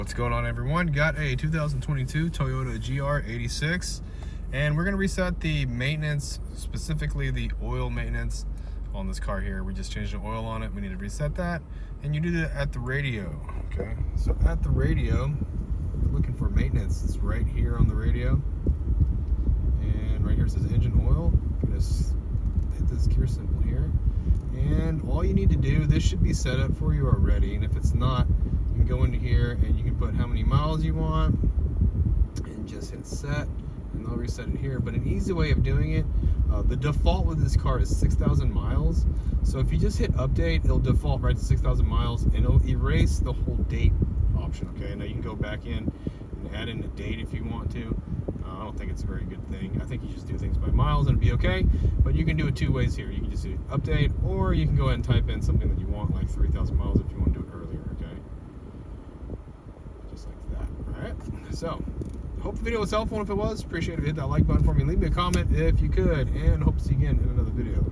What's going on, everyone? Got a 2022 Toyota GR86, and we're going to reset the maintenance, specifically the oil maintenance on this car here. We just changed the oil on it. We need to reset that, and you do that at the radio. Okay, so at the radio, we're looking for maintenance. It's right here on the radio, and right here it says engine oil. You just hit this gear symbol here, and all you need to do, this should be set up for you already, and if it's not, you can go into here and you can put how many miles you want and just hit set, and they'll reset it here. But an easy way of doing it, the default with this car is 6,000 miles. So if you just hit update, it'll default right to 6,000 miles and it'll erase the whole date option. Okay, now you can go back in and add in a date if you want to. I don't think it's a very good thing. I think you just do things by miles and it'll be okay. But you can do it two ways here. You can just do update, or you can go ahead and type in something that you want, like 3,000 miles if you want to do it earlier. Okay, just like that. All right, so hope the video was helpful. If it was, appreciate it if you hit that like button for me, leave me a comment if you could, and hope to see you again in another video.